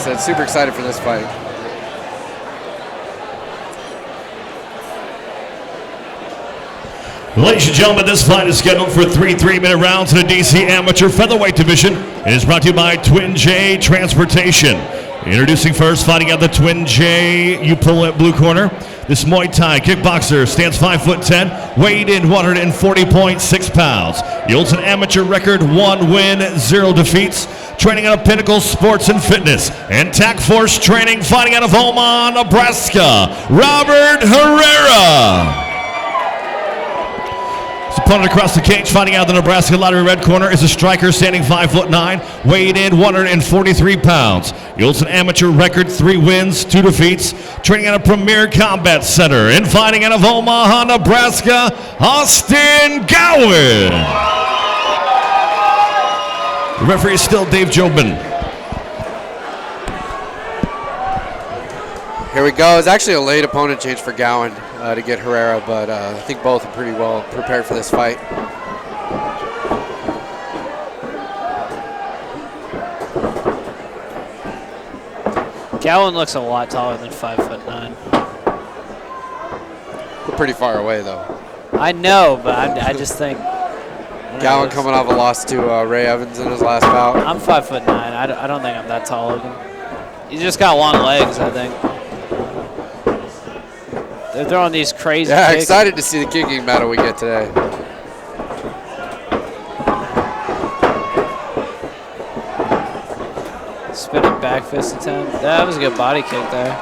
said, super excited for this fight. Ladies and gentlemen, this fight is scheduled for 3 3-minute rounds in the DC Amateur Featherweight Division. It is brought to you by Twin J Transportation. Introducing first, fighting out the Twin J, you pull at blue corner. This Muay Thai kickboxer stands 5'10", weighed in 140.6 pounds. He holds an amateur record, 1 win, 0 defeats. Training out of Pinnacle Sports and Fitness and TAC Force Training, fighting out of Omaha, Nebraska, Robert Herrera. His opponent across the cage, fighting out of the Nebraska Lottery red corner, is a striker standing 5'9", weighed in 143 pounds. He holds an amateur record, 3 wins, 2 defeats. Training out of Premier Combat Center and fighting out of Omaha, Nebraska, Austin Gowen. The referee is still Dave Jobin. Here we go. It's actually a late opponent change for Gowen to get Herrera, but I think both are pretty well prepared for this fight. Gowen looks a lot taller than 5'9". We're pretty far away, though. I know, but I just think... Gowen coming off a loss to Ray Evans in his last bout. I'm 5'9". I don't think I'm that tall looking. He's just got long legs, I think. They're throwing these crazy kicks. Excited to see the kicking battle we get today. Spinning back fist attempt. That was a good body kick there.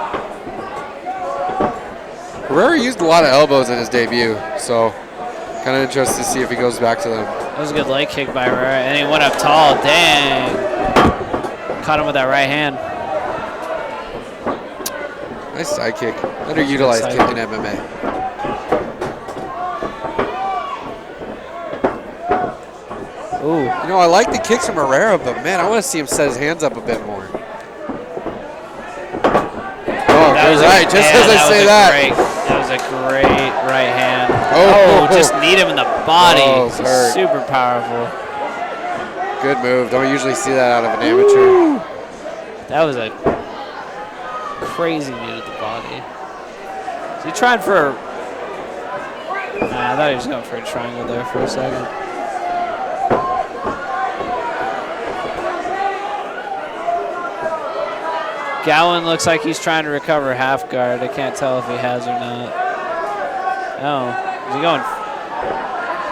Herrera used a lot of elbows in his debut, so kind of interested to see if he goes back to them. That was a good leg kick by Herrera, and he went up tall. Dang. Caught him with that right hand. Nice side kick. Underutilized kick in MMA. Ooh. You know, I like the kicks from Herrera, but man, I want to see him set his hands up a bit more. Oh, that was right. Just as I say that. That was a great right hand. Oh, just need him in the body. Oh, super powerful. Good move. Don't usually see that out of an amateur. That was a crazy knee to the body. Is he trying for... Nah, I thought he was going for a triangle there for a second. Gowen looks like he's trying to recover half guard. I can't tell if he has or not. Oh, is he going?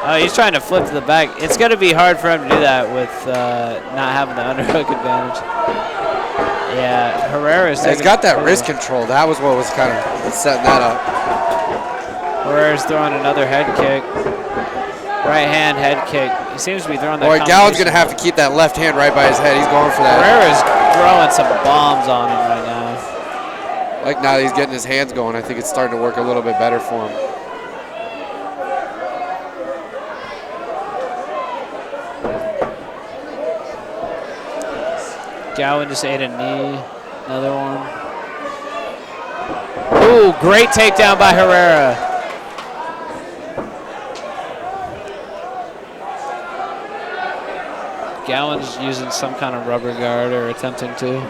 Oh, he's trying to flip to the back. It's going to be hard for him to do that with not having the underhook advantage. Yeah, Herrera's... He's got that wrist control. That was what was kind of setting that up. Herrera's throwing another head kick. Right hand head kick. He seems to be throwing that. Boy, Gowen's going to have to keep that left hand right by his head. He's going for that. Herrera's throwing some bombs on him right now. Like now that he's getting his hands going, I think it's starting to work a little bit better for him. Gowen just ate a knee. Another one. Ooh, great takedown by Herrera. Gowen's using some kind of rubber guard or attempting to.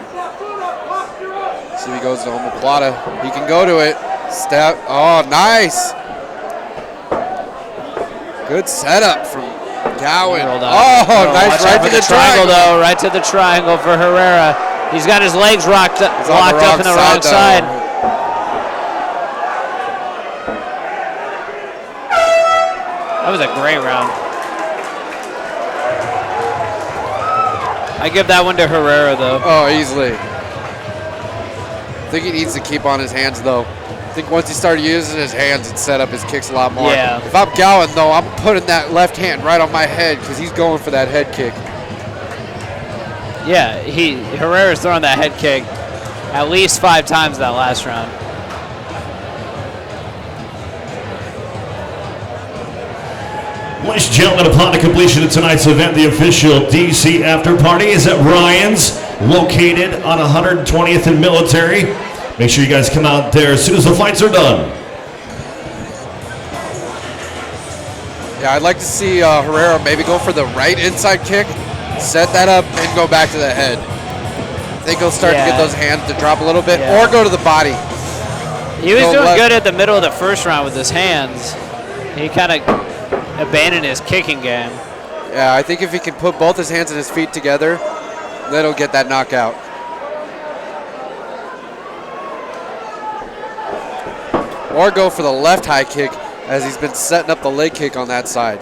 See if he goes to omoplata. He can go to it. Step. Oh, nice. Good setup from Gowen. Oh, nice right to the triangle, though. Right to the triangle for Herrera. He's got his legs locked up in the wrong side. That was a great round. I give that one to Herrera, though. Oh, easily. I think he needs to keep on his hands, though. I think once he started using his hands, it set up his kicks a lot more. Yeah. If I'm Gowen, though, I'm putting that left hand right on my head because he's going for that head kick. Yeah, Herrera's throwing that head kick at least 5 times that last round. Ladies and gentlemen, upon the completion of tonight's event, the official DC after party is at Ryan's, located on 120th and Military. Make sure you guys come out there as soon as the fights are done. Yeah, I'd like to see Herrera maybe go for the right inside kick, set that up, and go back to the head. I think he'll start to get those hands to drop a little bit Yeah. or go to the body. He was doing good at the middle of the first round with his hands. He kind of abandoned his kicking game. Yeah, I think if he can put both his hands and his feet together, then he'll get that knockout. Or go for the left high kick as he's been setting up the leg kick on that side.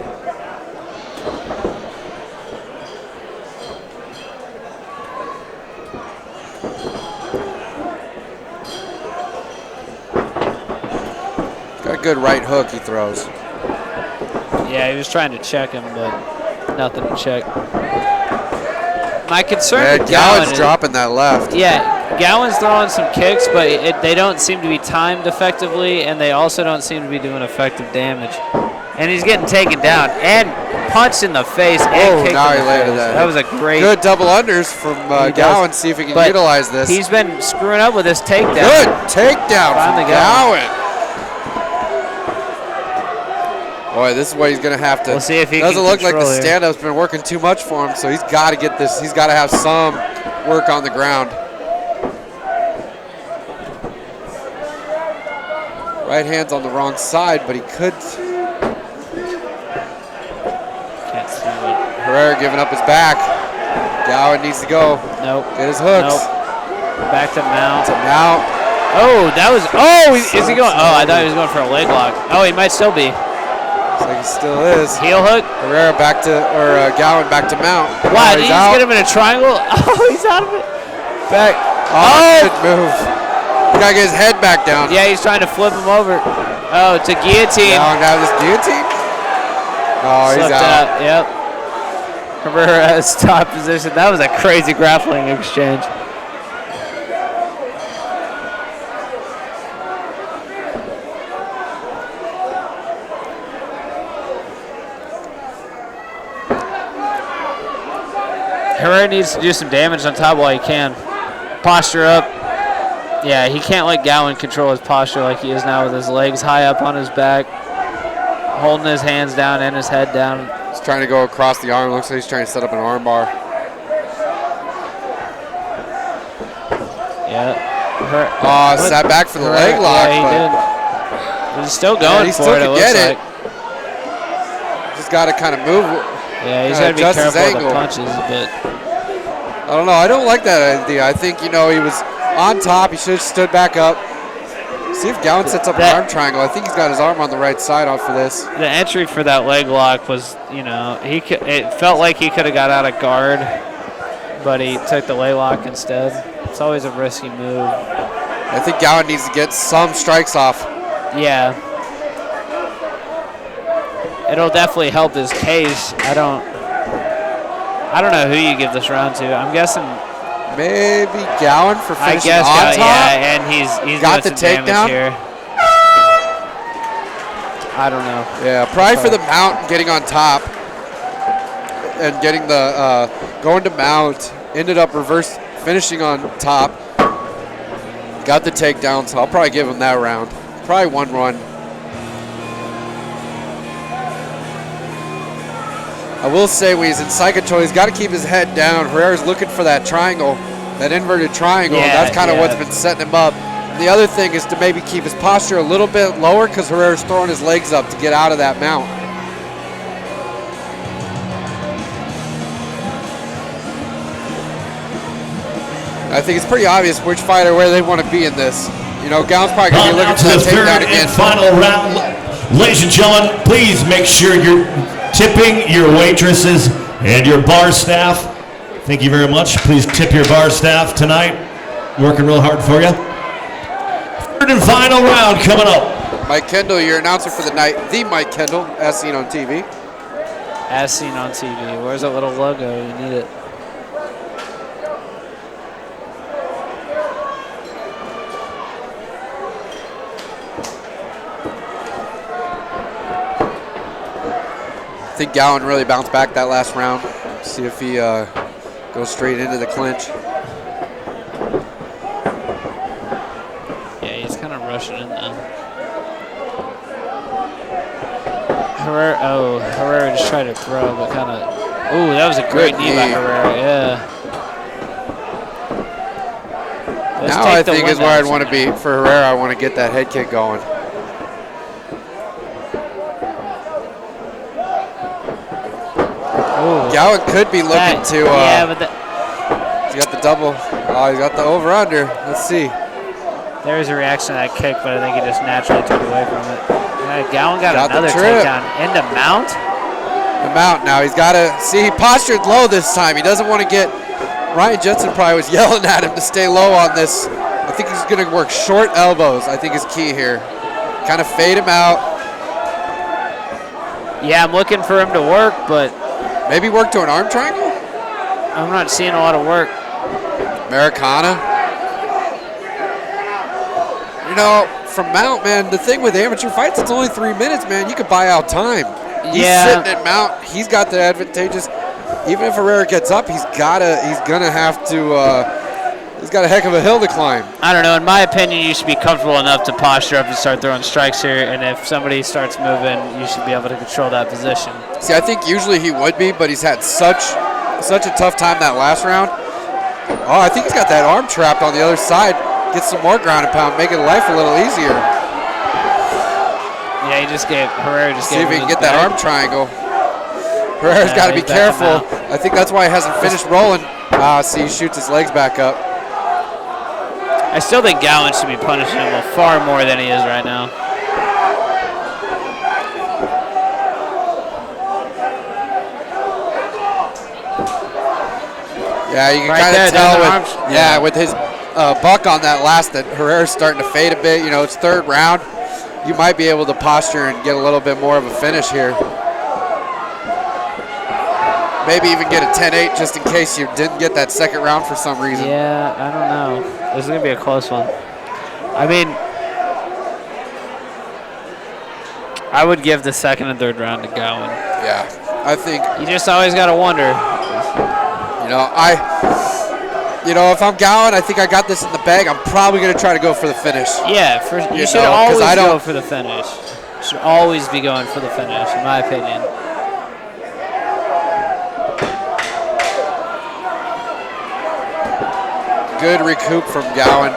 Got a good right hook he throws. Yeah, he was trying to check him, but nothing to check. My concern with Gowen's dropping that left. Yeah, Gowen's throwing some kicks, but they don't seem to be timed effectively, and they also don't seem to be doing effective damage. And he's getting taken down and punched in the face and kicked now in he the landed face. that. That was a great... Good double unders from Gowen. See if he can utilize this. He's been screwing up with his takedown. Good takedown Finally from got Gowen. Boy, this is what he's going to have to. We'll see if he doesn't can look like the control here. stand-up's been working too much for him, so he's got to get this. He's got to have some work on the ground. Right hand's on the wrong side, but he could. Can't see it. Herrera giving up his back. Gowen needs to go. Nope. Get his hooks. Nope. Back to mount. Now. Oh, that was. Oh, is he going? Oh, I thought he was going for a leg lock. Oh, he might still be. Looks like he still is. Heel hook. Herrera back to, or Gowen back to mount. Wow, did he just get him in a triangle? Oh, he's out of it. Back. Oh, good move. He's got to get his head back down. Yeah, he's trying to flip him over. Oh, to guillotine. Now this guillotine. Oh, he's Slipped out. Yep. Herrera's top position. That was a crazy grappling exchange. Herrera needs to do some damage on top while he can. Posture up. Yeah, he can't let Gowen control his posture like he is now with his legs high up on his back, holding his hands down and his head down. He's trying to go across the arm. Looks like he's trying to set up an arm bar. Yeah. Sat back for the leg lock. Yeah, he did. He's still going he for still it, can it get looks it. like. Just got to kind of move. Yeah, he's got to be adjust his careful with the angle. punches a bit. I don't know. I don't like that idea. I think, he was on top. He should have stood back up. See if Gowen sets up an arm triangle. I think he's got his arm on the right side off for this. The entry for that leg lock was, it felt like he could have got out of guard, but he took the leg lock instead. It's always a risky move. I think Gowen needs to get some strikes off. Yeah. It'll definitely help his case. I don't know who you give this round to. I'm guessing maybe Gowen for finishing on top. Yeah, and he's got the doing some takedown here. I don't know. Yeah, probably for the mount and getting on top and getting the going to mount. Ended up reverse finishing on top. Got the takedown, so I'll probably give him that round. Probably one run. I will say when he's in side control, he's got to keep his head down. Herrera's looking for that triangle, that inverted triangle. Yeah, That's kind of what's been setting him up. The other thing is to maybe keep his posture a little bit lower because Herrera's throwing his legs up to get out of that mount. I think it's pretty obvious which fighter where they want to be in this. Gowen's probably going to be looking for that takedown again. Final round. Ladies and gentlemen, please make sure you're tipping your waitresses and your bar staff. Thank you very much. Please tip your bar staff tonight. Working real hard for you. Third and final round coming up. Mike Kendall, your announcer for the night. The Mike Kendall, as seen on TV. As seen on TV. Where's that little logo? You need it. I think Gowen really bounced back that last round. See if he goes straight into the clinch. Yeah, he's kind of rushing in now. Herrera just tried to throw, but kind of. Ooh, that was a great knee by Herrera. Yeah. Now I think is where I'd want to be for Herrera. I want to get that head kick going. Gowen could be looking to. Yeah, but he's got the double. Oh, he's got the over/under. Let's see. There's a reaction to that kick, but I think he just naturally took away from it. Gowen got another takedown into mount. The mount now. He's got to see. He postured low this time. He doesn't want to get. Ryan Jensen probably was yelling at him to stay low on this. I think he's going to work short elbows. I think is key here. Kind of fade him out. Yeah, I'm looking for him to work, but maybe work to an arm triangle? I'm not seeing a lot of work. Americana. You know, from mount, man, the thing with amateur fights, it's only 3 minutes, man. You could buy out time. He's sitting at mount. He's got the advantageous. Even if Herrera gets up, he's got a heck of a hill to climb. I don't know. In my opinion, you should be comfortable enough to posture up and start throwing strikes here. And if somebody starts moving, you should be able to control that position. See, I think usually he would be, but he's had such a tough time that last round. Oh, I think he's got that arm trapped on the other side. Get some more ground and pound, making life a little easier. Yeah, Herrera just gave See if he can get that arm triangle. Herrera's got to be careful. I think that's why he hasn't finished rolling. See, he shoots his legs back up. I still think Gowen should be punishing him far more than he is right now. Yeah, you can kind of tell with his buck on that last that Herrera's starting to fade a bit. You know, it's third round. You might be able to posture and get a little bit more of a finish here. Maybe even get a 10-8 just in case you didn't get that second round for some reason. Yeah, I don't know. This is going to be a close one. I mean, I would give the second and third round to Gowen. Yeah, I think. You just always got to wonder. You know, if I'm Gowen, I think I got this in the bag. I'm probably going to try to go for the finish. Yeah, you should always go for the finish. You should always be going for the finish, in my opinion. Good recoup from Gowen.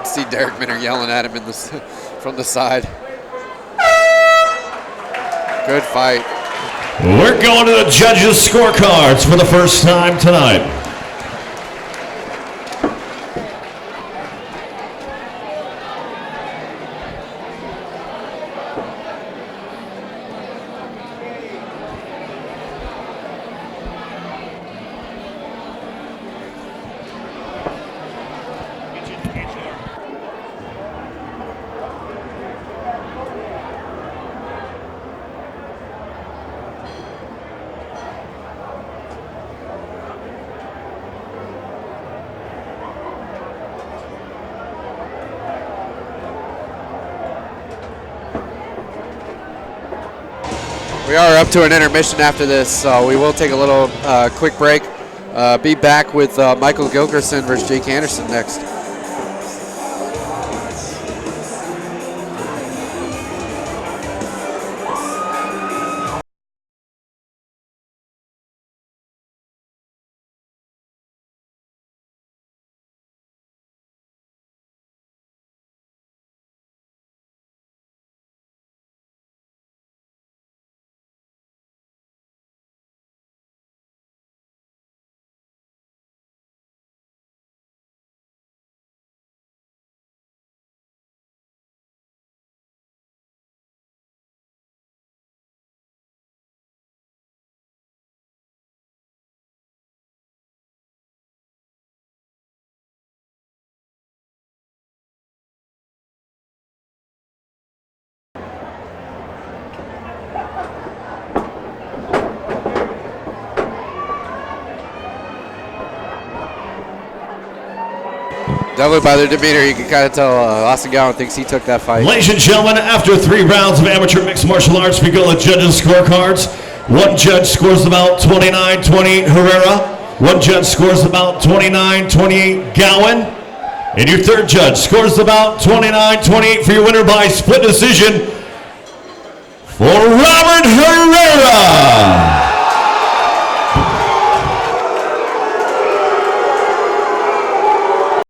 See Derek Minner yelling at him from the side. Good fight. We're going to the judges' scorecards for the first time tonight. We are up to an intermission after this, so we will take a little quick break. Be back with Michael Gilkerson versus Jake Anderson next. Definitely by their demeanor, you can kind of tell Austin Gowen thinks he took that fight. Ladies and gentlemen, after 3 rounds of amateur mixed martial arts, we go to the judges' scorecards. One judge scores about 29-28 Herrera. One judge scores about 29-28 Gowen. And your third judge scores about 29-28 for your winner by split decision for Robert Herrera.